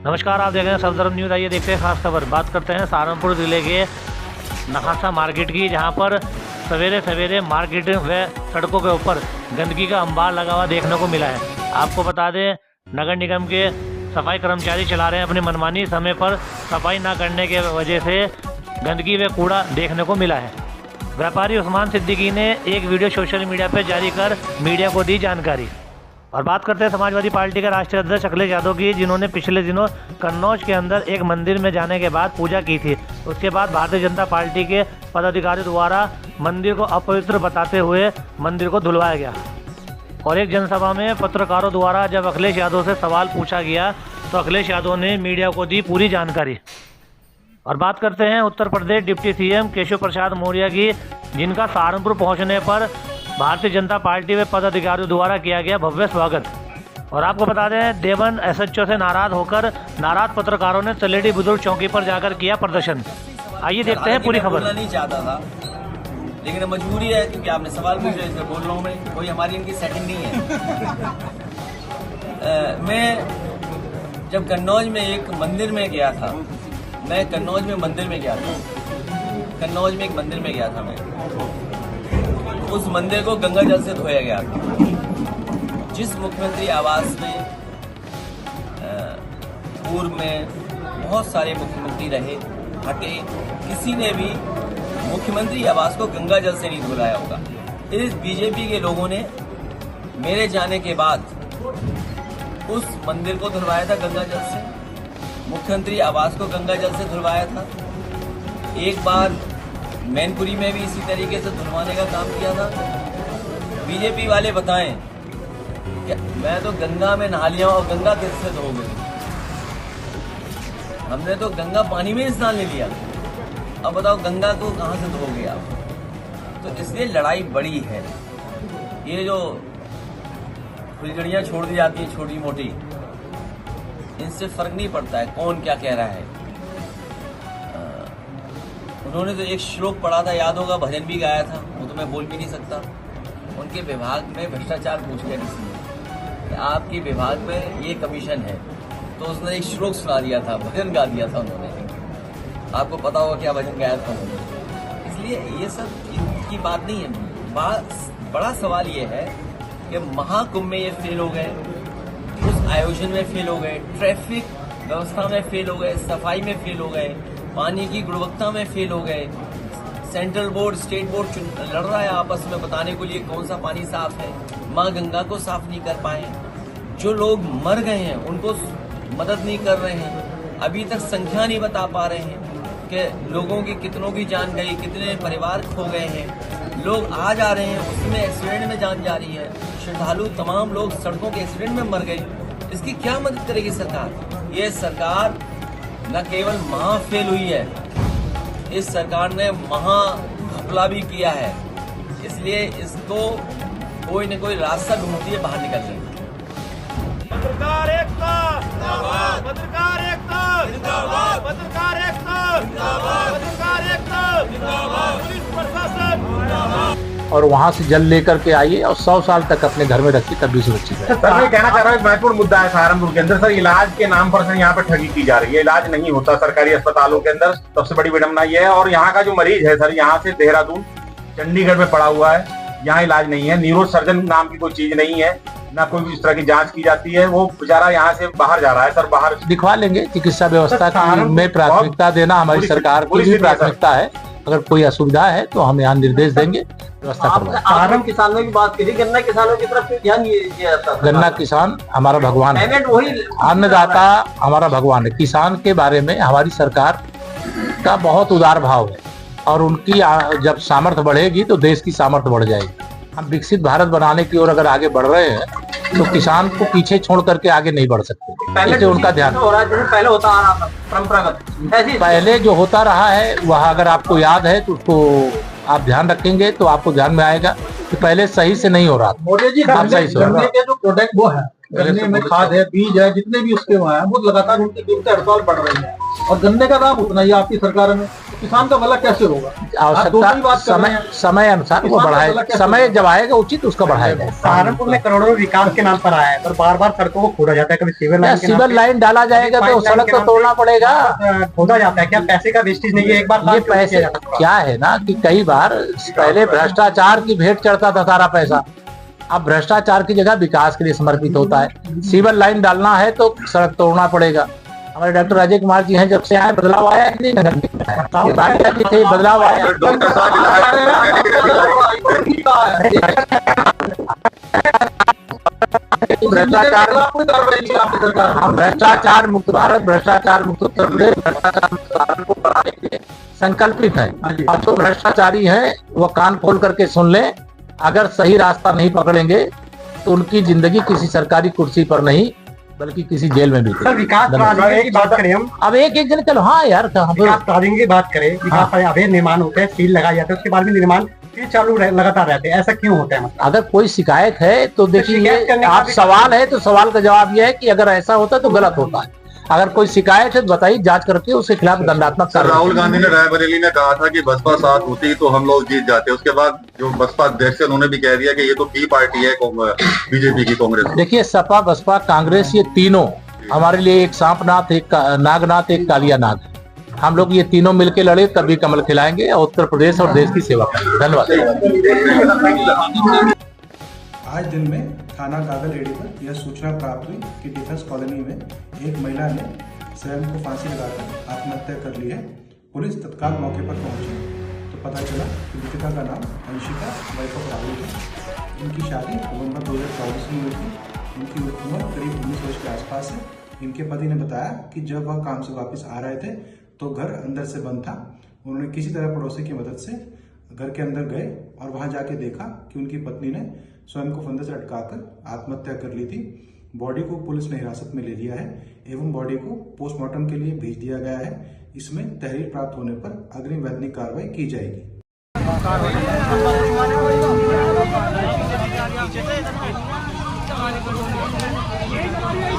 नमस्कार, आप देख रहे हैं सफदरजंग न्यूज़। आइए देखते हैं खास खबर। बात करते हैं सहारनपुर ज़िले के नहासा मार्केट की, जहां पर सवेरे सवेरे मार्केट व सड़कों के ऊपर गंदगी का अंबार लगा हुआ देखने को मिला है। आपको बता दें, नगर निगम के सफाई कर्मचारी चला रहे हैं अपनी मनमानी, समय पर सफाई न करने के वजह से गंदगी व कूड़ा देखने को मिला है। व्यापारी उस्मान सिद्दीकी ने एक वीडियो सोशल मीडिया पर जारी कर मीडिया को दी जानकारी। और बात करते हैं समाजवादी पार्टी के राष्ट्रीय अध्यक्ष अखिलेश यादव की, जिन्होंने पिछले दिनों कन्नौज के अंदर एक मंदिर में जाने के बाद पूजा की थी। उसके बाद भारतीय जनता पार्टी के पदाधिकारियों द्वारा मंदिर को अपवित्र बताते हुए मंदिर को धुलवाया गया। और एक जनसभा में पत्रकारों द्वारा जब अखिलेश यादव से सवाल पूछा गया तो अखिलेश यादव ने मीडिया को दी पूरी जानकारी। और बात करते हैं उत्तर प्रदेश डिप्टी सीएम केशव प्रसाद मौर्य की, जिनका सहारनपुर पहुँचने पर भारतीय जनता पार्टी व पदाधिकारियों द्वारा किया गया भव्य स्वागत। और आपको बता दें, देवन एसएचओ से नाराज होकर नाराज पत्रकारों ने तलेडी बुजुर्ग चौकी पर जाकर किया प्रदर्शन। आइए देखते हैं पूरी खबर। नहीं चाहता था, लेकिन मजबूरी है क्योंकि आपने सवाल पूछा, इसलिए बोल रहा हूँ मैं। कोई हमारी इनकी सेटिंग नहीं है। मैं जब कन्नौज में एक मंदिर में गया था, कन्नौज में एक मंदिर में गया था मैं। उस मंदिर को गंगा जल से धोया गया था। जिस मुख्यमंत्री आवास में पूर्व में बहुत सारे मुख्यमंत्री रहे, हटे, किसी ने भी मुख्यमंत्री आवास को गंगा जल से नहीं धुलाया होगा। इस बीजेपी के लोगों ने मेरे जाने के बाद उस मंदिर को धुलवाया था गंगा जल से, मुख्यमंत्री आवास को गंगा जल से धुलवाया था। एक बार मैनपुरी में भी इसी तरीके से धुलवाने का काम किया था। बीजेपी वाले बताएं कि मैं तो गंगा में नहा लिया और गंगा किससे धो गई? हमने तो गंगा पानी में स्नान ले लिया, अब बताओ गंगा को कहां से धोगे आप? तो इसलिए लड़ाई बड़ी है। ये जो फुलझड़ियां छोड़ दी जाती है छोटी मोटी, इनसे फर्क नहीं पड़ता है कौन क्या कह रहा है। उन्होंने तो एक श्लोक पढ़ा था, याद होगा, भजन भी गाया था, वो तो मैं बोल भी नहीं सकता। उनके विभाग में भ्रष्टाचार पूछ गया किसी ने कि आपके विभाग में ये कमीशन है, तो उसने एक श्लोक सुना दिया था, भजन गा दिया था उन्होंने। आपको पता होगा क्या भजन गाया था उन्होंने। इसलिए ये सब की बात नहीं है। बड़ा सवाल ये है कि महाकुंभ में ये फेल हो गए, उस आयोजन में फेल हो गए, ट्रैफिक व्यवस्था में फेल हो गए, सफाई में फेल हो गए, पानी की गुणवत्ता में फेल हो गए। सेंट्रल बोर्ड स्टेट बोर्ड लड़ रहा है आपस में बताने के लिए कौन सा पानी साफ है, माँ गंगा को साफ नहीं कर पाए। जो लोग मर गए हैं उनको मदद नहीं कर रहे हैं, अभी तक संख्या नहीं बता पा रहे हैं कि लोगों की कितनों की जान गई, कितने परिवार खो गए हैं। लोग आ जा रहे हैं, उसमें एक्सीडेंट में जान जा रही है, श्रद्धालु तमाम लोग सड़कों के एक्सीडेंट में मर गए। इसकी क्या मदद करेगी सरकार? ये सरकार न केवल महा फेल हुई है, इस सरकार ने महा घपला भी किया है। इसलिए इसको कोई न कोई रास्ता ढूंढती है बाहर निकलने का। पत्रकार एकता जिंदाबाद, पत्रकार एकता जिंदाबाद, पत्रकार एकता जिंदाबाद, पत्रकार एकता जिंदाबाद, पुलिस प्रशासन जिंदाबाद। और वहाँ से जल लेकर के आइए और 100 साल तक अपने घर में रखिए, तब भी सुरक्षित है। सर मैं कहना चाह रहा हूँ, एक महत्वपूर्ण मुद्दा है सहारनपुर के अंदर। सर इलाज के नाम पर सर यहाँ पर ठगी की जा रही है, इलाज नहीं होता सरकारी अस्पतालों के अंदर। सबसे बड़ी विडंबना ये है। और यहाँ का जो मरीज है सर, यहाँ से देहरादून चंडीगढ़ में पड़ा हुआ है, यहाँ इलाज नहीं है। न्यूरो सर्जन नाम की कोई चीज नहीं है, ना कोई इस तरह की जांच की जाती है। वो बेचारा यहाँ से बाहर जा रहा है सर, बाहर दिखवा लेंगे। चिकित्सा व्यवस्था में प्राथमिकता देना हमारी सरकार की भी प्राथमिकता है। अगर कोई असुविधा है तो हम यहाँ निर्देश देंगे, व्यवस्था करवाएंगे। किसानों की बात करिए, गन्ना किसानों की तरफ ध्यान दिया जाता है। गन्ना किसान हमारा भगवान है, अन्नदाता हमारा भगवान है। किसान के बारे में हमारी सरकार का बहुत उदार भाव है, और उनकी जब सामर्थ्य बढ़ेगी तो देश की सामर्थ्य बढ़ जाएगी। हम विकसित भारत बनाने की ओर अगर आगे बढ़ रहे हैं तो किसान को पीछे छोड़ करके आगे नहीं बढ़ सकते। इसलिए उनका ध्यान हो रहा है, जैसे पहले होता आ रहा था परंपरागत, पहले जो होता रहा है वह अगर आपको याद है तो उसको आप ध्यान रखेंगे तो आपको ध्यान में आएगा कि पहले सही से नहीं हो रहा था। मोदी जी, गन्ने के जो प्रोडक्ट वो है, गन्ने में खाद है, बीज है, जितने भी उसके वहाँ है, वो लगातार उनकी कीमतें हर साल बढ़ रही है और गन्ने का दाम उतना ही आपकी सरकार में। किसान का भला कैसे होगा? आप दोनों ही आवश्यकता बात कर रहे हैं। समय अनुसार वो किसान का भला बढ़ाएगा, कैसे समय होगा? जब आएगा उचित उसका बढ़ाएगा। सहारनपुर में करोड़ों विकास के नाम पर आया है, पर बार बार सड़कों को खोदा जाता है, कभी सिविल लाइन के नाम सिविल पे, लाइन डाला जाएगा तो सड़क तो तोड़ना पड़ेगा। खोदा जाता है। क्या पैसे का वेस्टेज नहीं है? एक बार ये पैसे क्या है ना कि कई बार पहले भ्रष्टाचार की भेंट चढ़ता था सारा पैसा, अब भ्रष्टाचार की जगह विकास के लिए समर्पित होता है। सिविल लाइन डालना है तो सड़क तोड़ना पड़ेगा। हमारे डॉक्टर अजय कुमार जी हैं, जब से आए बदलाव आया है कि नहीं? ये बात है कि थे बदलाव आया। भ्रष्टाचार मुक्त भारत, भ्रष्टाचार मुक्त उत्तर प्रदेश, भ्रष्टाचार मुक्त भारत को बढ़ाने के लिए संकल्पित है। और जो भ्रष्टाचारी हैं वो कान खोल करके सुन लें, अगर सही रास्ता नहीं पकड़ेंगे तो उनकी जिंदगी किसी सरकारी कुर्सी पर नहीं बल्कि किसी जेल में बीतेगी। सर, विकास प्राधिकरण की बात करें हम, अब एक जन चलो, हाँ यार, विकास प्राधिकरण की बात करें, विकास अवैध निर्माण होते हैं, सील लगाए जाते हैं, उसके बाद भी निर्माण फिर चालू लगातार रहते हैं, ऐसा क्यों होता है? मतलब अगर कोई शिकायत है तो देखिए, शिकायत करने का आप भी- सवाल है तो सवाल का जवाब ये है कि अगर ऐसा होता है तो गलत होता है। अगर कोई शिकायत है तो बताइए, जांच करके उसके खिलाफ दंडात्मक सर, कार्रवाई। राहुल गांधी ने रायबरेली में कहा था कि बसपा साथ होती तो हम लोग जीत जाते। उसके बाद जो बसपा अध्यक्ष है उन्होंने भी कह दिया कि ये तो बी पार्टी है बीजेपी की, कांग्रेस। देखिए, सपा बसपा कांग्रेस ये तीनों हमारे लिए एक सांपनाथ, एक नागनाथ, एक कालिया नाग है। हम लोग ये तीनों मिलके लड़े तभी कमल खिलाएंगे और उत्तर प्रदेश और देश की सेवा करेंगे। धन्यवाद। आज दिन में थाना कागल रेडी पर यह सूचना प्राप्त हुई कि डिफेंस कॉलोनी में एक महिला ने स्वयं को फांसी लगाकर आत्महत्या कर ली है। पुलिस तत्काल मौके पर पहुंची तो पता चला कि मृतका का नाम अंशिका वाइफ ऑफ राहुल है। इनकी शादी नवंबर 2024 में हुई थी। इनकी उम्र करीब 19 वर्ष के आसपास है। इनके पति ने बताया कि जब वह काम से वापस आ रहे थे तो घर अंदर से बंद था। उन्होंने किसी तरह पड़ोसी की मदद से घर के अंदर गए और वहां जाके देखा कि उनकी पत्नी ने स्वयं को फंदे से अटकाकर आत्महत्या कर ली थी। बॉडी को पुलिस ने हिरासत में ले लिया है एवं बॉडी को पोस्टमार्टम के लिए भेज दिया गया है। इसमें तहरीर प्राप्त होने पर अग्रिम वैधानिक कार्रवाई की जाएगी। ये